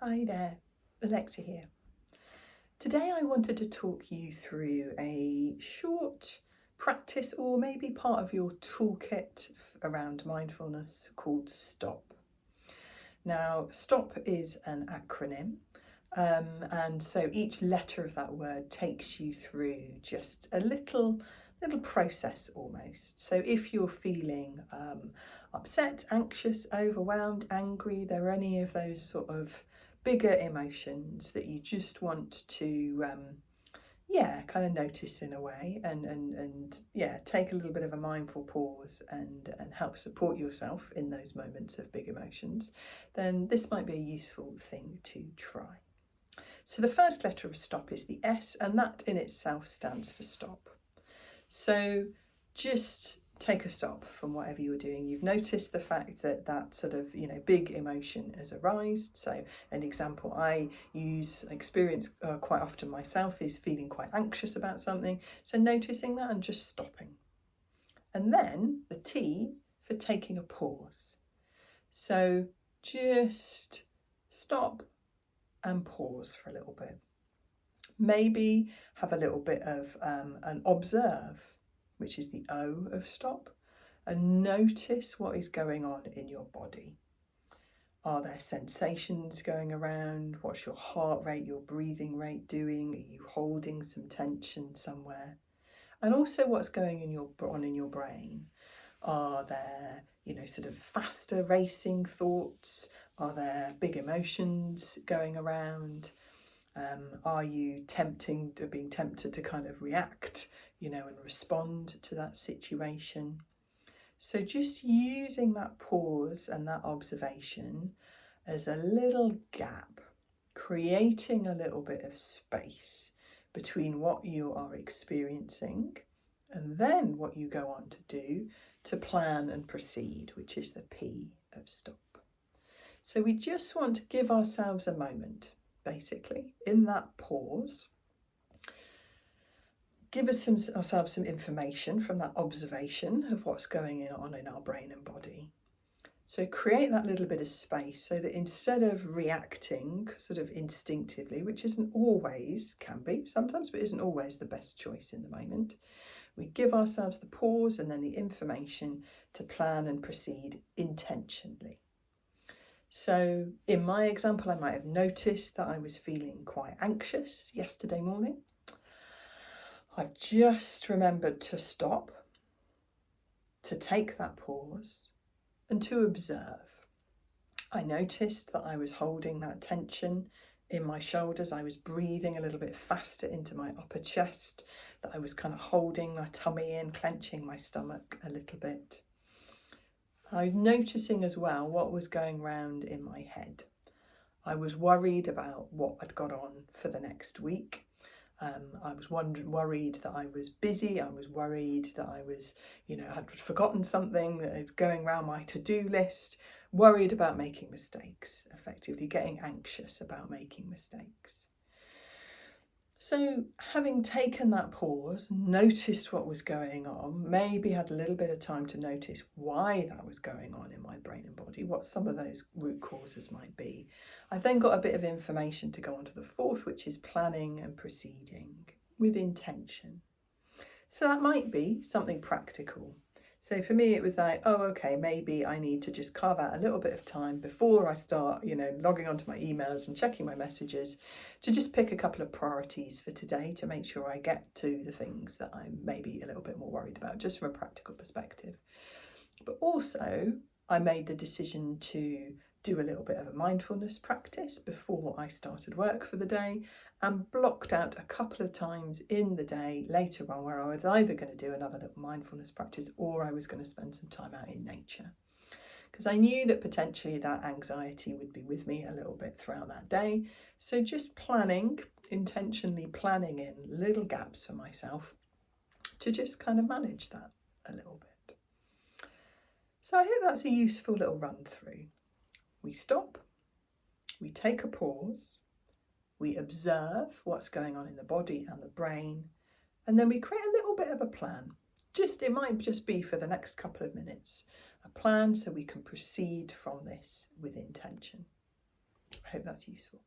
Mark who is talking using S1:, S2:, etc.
S1: Hi there, Alexa here. Today I wanted to talk you through a short practice or maybe part of your toolkit around mindfulness called STOP. Now, STOP is an acronym, and so each letter of that word takes you through just a little process almost. So if you're feeling upset, anxious, overwhelmed, angry, there are any of those sort of bigger emotions that you just want to kind of notice in a way and take a little bit of a mindful pause and help support yourself in those moments of big emotions, then this might be a useful thing to try. So the first letter of STOP is the S, and that in itself stands for stop. So just take a stop from whatever you're doing. You've noticed the fact that sort of, big emotion has arisen. So an example I experience quite often myself is feeling quite anxious about something. So noticing that and just stopping. And then the T for taking a pause. So just stop and pause for a little bit. Maybe have a little bit of an observe, which is the O of stop, and notice what is going on in your body. Are there sensations going around? What's your heart rate, your breathing rate doing? Are you holding some tension somewhere? And also what's going on in your brain. Are there, sort of faster racing thoughts? Are there big emotions going around? Are you being tempted to kind of react, and respond to that situation? So just using that pause and that observation as a little gap, creating a little bit of space between what you are experiencing and then what you go on to do to plan and proceed, which is the P of stop. So we just want to give ourselves a moment, basically, in that pause. Give ourselves some information from that observation of what's going on in our brain and body. So create that little bit of space so that instead of reacting sort of instinctively, which can be sometimes, but isn't always the best choice in the moment, we give ourselves the pause and then the information to plan and proceed intentionally. So in my example, I might have noticed that I was feeling quite anxious yesterday morning. I've just remembered to stop, to take that pause and to observe. I noticed that I was holding that tension in my shoulders. I was breathing a little bit faster into my upper chest, that I was kind of holding my tummy in, clenching my stomach a little bit. I was noticing as well what was going round in my head. I was worried about what had got on for the next week. I was worried that I was busy. I was worried that I was, had forgotten something that was going around my to-do list. Worried about making mistakes, effectively getting anxious about making mistakes. So having taken that pause, noticed what was going on, maybe had a little bit of time to notice why that was going on in my brain and body, what some of those root causes might be. I've then got a bit of information to go on to the fourth, which is planning and proceeding with intention. So that might be something practical. So for me, it was like, maybe I need to just carve out a little bit of time before I start, logging onto my emails and checking my messages, to just pick a couple of priorities for today to make sure I get to the things that I'm maybe a little bit more worried about, just from a practical perspective. But also, I made the decision to do a little bit of a mindfulness practice before I started work for the day, and blocked out a couple of times in the day later on where I was either going to do another little mindfulness practice or I was going to spend some time out in nature. Because I knew that potentially that anxiety would be with me a little bit throughout that day. So just intentionally planning in little gaps for myself to just kind of manage that a little bit. So I hope that's a useful little run through. We stop, we take a pause, we observe what's going on in the body and the brain, and then we create a little bit of a plan. It might just be for the next couple of minutes, a plan so we can proceed from this with intention. I hope that's useful.